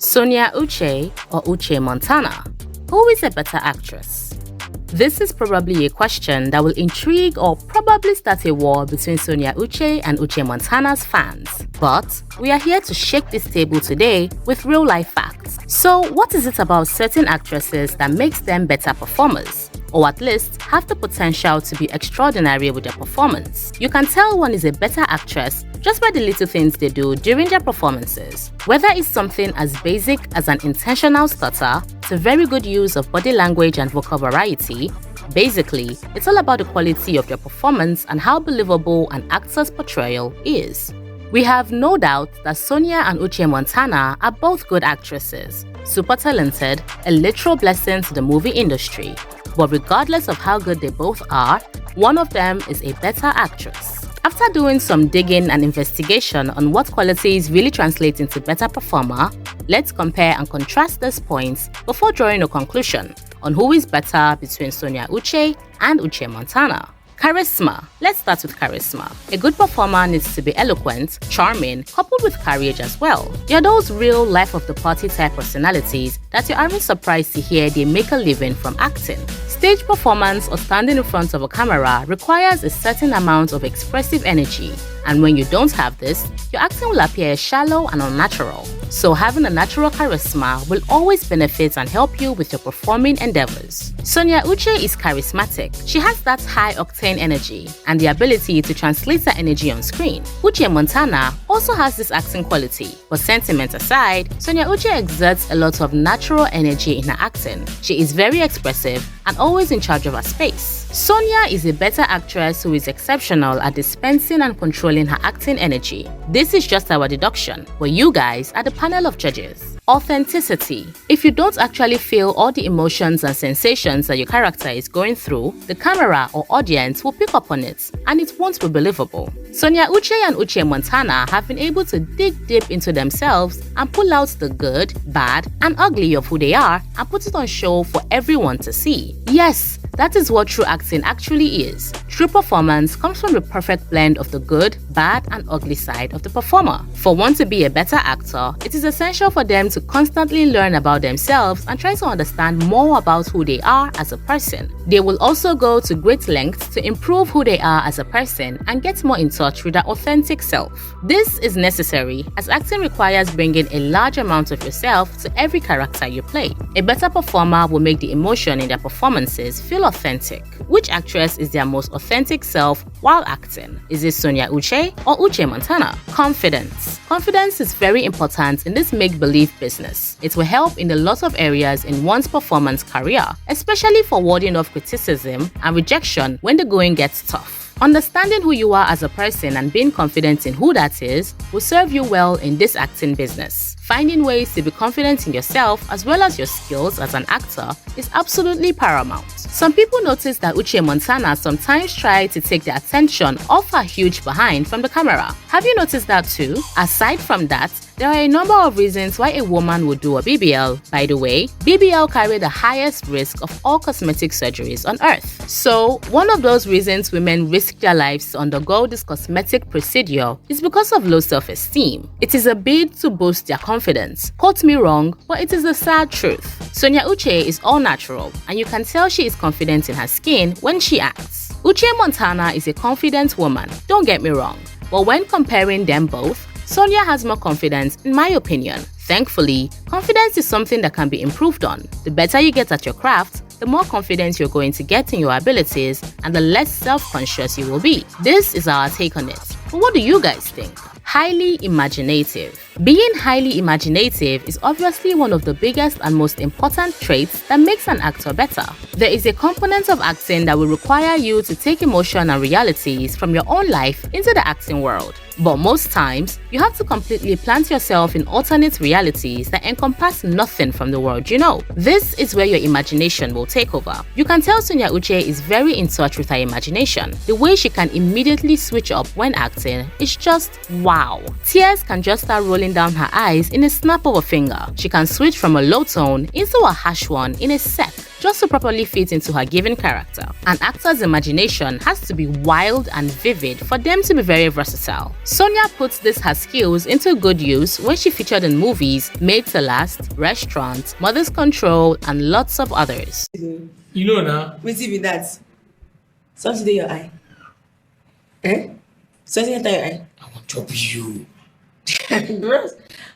Sonia Uche or Uche Montana? Who is a better actress? This is probably a question that will intrigue or probably start a war between Sonia Uche and Uche Montana's fans. But we are here to shake this table today with real-life facts. So what is it about certain actresses that makes them better performers? Or at least have the potential to be extraordinary with their performance? You can tell one is a better actress just by the little things they do during their performances. Whether it's something as basic as an intentional stutter to very good use of body language and vocal variety, basically, it's all about the quality of your performance and how believable an actor's portrayal is. We have no doubt that Sonia and Uche Montana are both good actresses, super talented, a literal blessing to the movie industry. But regardless of how good they both are, one of them is a better actress. After doing some digging and investigation on what qualities really translate into better performer, let's compare and contrast these points before drawing a conclusion on who is better between Sonia Uche and Uche Montana. Charisma. Let's start with charisma. A good performer needs to be eloquent, charming, coupled with courage as well. They are those real life-of-the-party type personalities that you aren't surprised to hear they make a living from acting. Stage performance or standing in front of a camera requires a certain amount of expressive energy, and when you don't have this, your acting will appear shallow and unnatural. So having a natural charisma will always benefit and help you with your performing endeavors. Sonia Uche is charismatic. She has that high-octane energy and the ability to translate her energy on screen. Uche Montana also has this acting quality. But sentiment aside, Sonia Uche exerts a lot of natural energy in her acting. She is very expressive and always in charge of her space. Sonia is a better actress who is exceptional at dispensing and controlling her acting energy. This is just our deduction, but you guys are the panel of judges. Authenticity. If you don't actually feel all the emotions and sensations that your character is going through, the camera or audience will pick up on it, and it won't be believable. Sonia Uche and Uche Montana have been able to dig deep into themselves and pull out the good, bad, and ugly of who they are and put it on show for everyone to see. Yes, that is what true acting actually is. True performance comes from the perfect blend of the good, bad, and ugly side of the performer. For one to be a better actor, it is essential for them to constantly learn about themselves and try to understand more about who they are as a person. They will also go to great lengths to improve who they are as a person and get more in touch with their authentic self. This is necessary as acting requires bringing a large amount of yourself to every character you play. A better performer will make the emotion in their performances feel authentic. Which actress is their most authentic self while acting? Is it Sonia Uche or Uche Montana? Confidence. Confidence is very important in this make-believe business. It will help in a lot of areas in one's performance career, especially for warding off criticism and rejection when the going gets tough. Understanding who you are as a person and being confident in who that is will serve you well in this acting business. Finding ways to be confident in yourself as well as your skills as an actor is absolutely paramount. Some people notice that Uche Montana sometimes try to take the attention off her huge behind from the camera. Have you noticed that too? Aside from that, there are a number of reasons why a woman would do a BBL. By the way, BBL carry the highest risk of all cosmetic surgeries on earth. So, one of those reasons women risk their lives to undergo this cosmetic procedure is because of low self-esteem. It is a bid to boost their confidence. Quote me wrong, but it is the sad truth. Sonia Uche is all natural, and you can tell she is confident in her skin when she acts. Uche Montana is a confident woman, don't get me wrong, but when comparing them both, Sonia has more confidence in my opinion. Thankfully, confidence is something that can be improved on. The better you get at your craft, the more confidence you're going to get in your abilities and the less self-conscious you will be. This is our take on it. But what do you guys think? Highly imaginative. Being highly imaginative is obviously one of the biggest and most important traits that makes an actor better. There is a component of acting that will require you to take emotion and realities from your own life into the acting world. But most times, you have to completely plant yourself in alternate realities that encompass nothing from the world you know. This is where your imagination will take over. You can tell Sonia Uche is very in touch with her imagination. The way she can immediately switch up when acting is just wow. Tears can just start rolling pulling down her eyes in a snap of a finger. She can switch from a low tone into a harsh one in a sec, just to properly fit into her given character. An actor's imagination has to be wild and vivid for them to be very versatile. Sonia puts her skills into good use when she featured in movies Made to Last, Restaurant, Mother's Control, and lots of others. You know now. Wait till that. Something in your eye. Eh? Something in your eye. I want to chop you.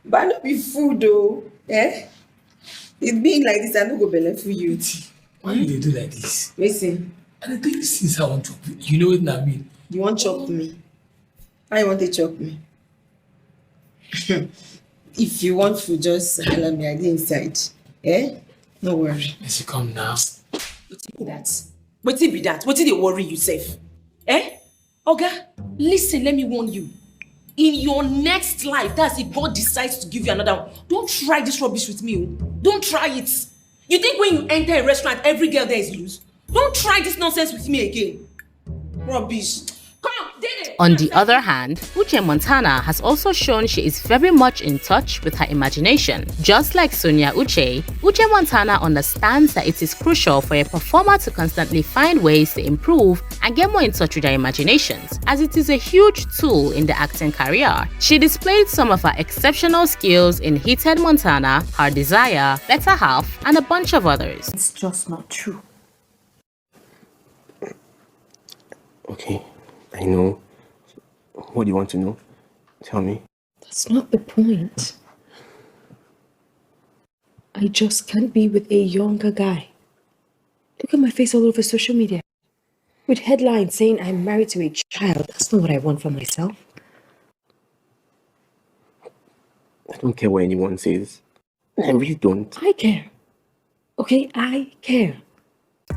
But not be food though. Eh? It's being like this, I don't go belly for you. Why do they do like this? Listen. And the thing is, since I want to chop you, you know what I mean? You want to chop me? How you want to chop me? If you want to just holler me, I get inside. Eh? No worry. Let's come now. What be that? What be that? What did they worry yourself? Eh? Oga, listen, let me warn you. In your next life, that's if God decides to give you another one. Don't try this rubbish with me. Don't try it. You think when you enter a restaurant, every girl there is loose? Don't try this nonsense with me again. Rubbish. Come on, Dede. On the other hand, Uche Montana has also shown she is very much in touch with her imagination. Just like Sonia Uche, Uche Montana understands that it is crucial for a performer to constantly find ways to improve and get more in touch with their imaginations, as it is a huge tool in the acting career. She displayed some of her exceptional skills in Heated Montana, Her Desire, Better Half, and a bunch of others. It's just not true. Okay, I know. What do you want to know? Tell me. That's not the point. I just can't be with a younger guy. Look at my face all over social media. With headlines saying I'm married to a child. That's not what I want for myself. I don't care what anyone says. I really don't. I care. Okay, I care.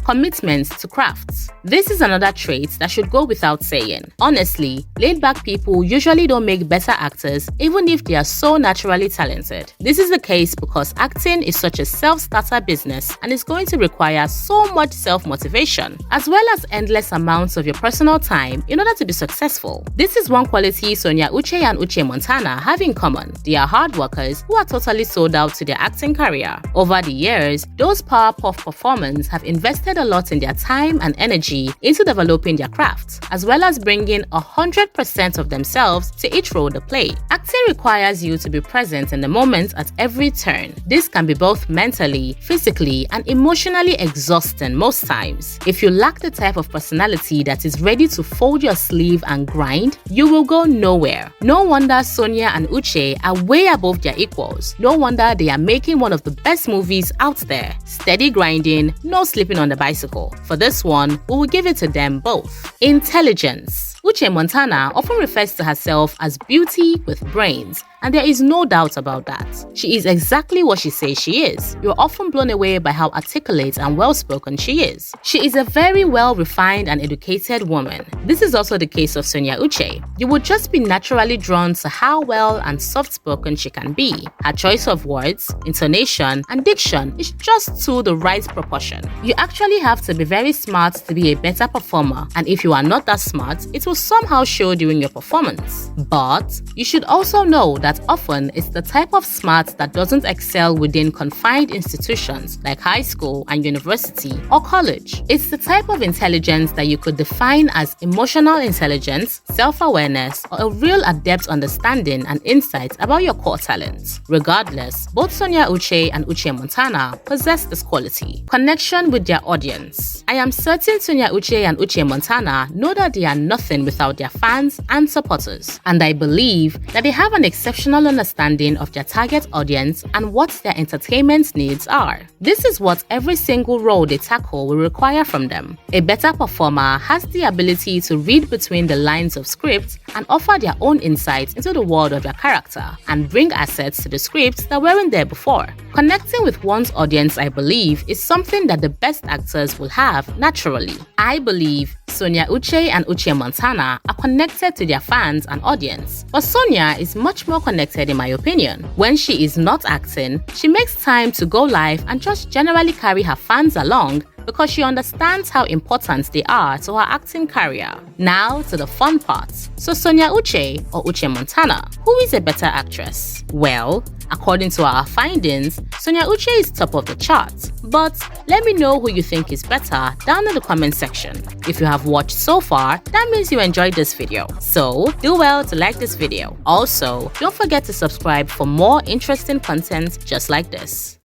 Commitment to crafts. This is another trait that should go without saying. Honestly, laid-back people usually don't make better actors even if they are so naturally talented. This is the case because acting is such a self-starter business and is going to require so much self-motivation, as well as endless amounts of your personal time in order to be successful. This is one quality Sonia Uche and Uche Montana have in common. They are hard workers who are totally sold out to their acting career. Over the years, those Powerpuff performers have invested a lot in their time and energy into developing their craft, as well as bringing 100% of themselves to each role they play. Acting requires you to be present in the moment at every turn. This can be both mentally, physically, and emotionally exhausting most times. If you lack the type of personality that is ready to fold your sleeve and grind, you will go nowhere. No wonder Sonia and Uche are way above their equals. No wonder they are making one of the best movies out there. Steady grinding, no sleeping on the bicycle. For this one, we will give it to them both. Intelligence. Uche Montana often refers to herself as beauty with brains, and there is no doubt about that. She is exactly what she says she is. You're often blown away by how articulate and well-spoken she is. She is a very well-refined and educated woman. This is also the case of Sonia Uche. You would just be naturally drawn to how well and soft-spoken she can be. Her choice of words, intonation, and diction is just to the right proportion. You actually have to be very smart to be a better performer, and if you are not that smart, it will somehow show during your performance. But you should also know that often it's the type of smart that doesn't excel within confined institutions like high school and university or college. It's the type of intelligence that you could define as emotional intelligence, self-awareness, or a real adept understanding and insight about your core talents. Regardless, both Sonia Uche and Uche Montana possess this quality: connection with their audience. I am certain Sonia Uche and Uche Montana know that they are nothing without their fans and supporters, and I believe that they have an exceptional understanding of their target audience and what their entertainment needs are. This is what every single role they tackle will require from them. A better performer has the ability to read between the lines of script and offer their own insights into the world of their character and bring assets to the script that weren't there before. Connecting with one's audience, I believe, is something that the best actors will have naturally. I believe Sonia Uche and Uche Montana are connected to their fans and audience, but Sonia is much more connected in my opinion. When she is not acting, she makes time to go live and just generally carry her fans along because she understands how important they are to her acting career. Now to the fun part. So Sonia Uche or Uche Montana, who is a better actress? Well, according to our findings, Sonia Uche is top of the chart. But let me know who you think is better down in the comment section. If you have watched so far, that means you enjoyed this video. So do well to like this video. Also, don't forget to subscribe for more interesting content just like this.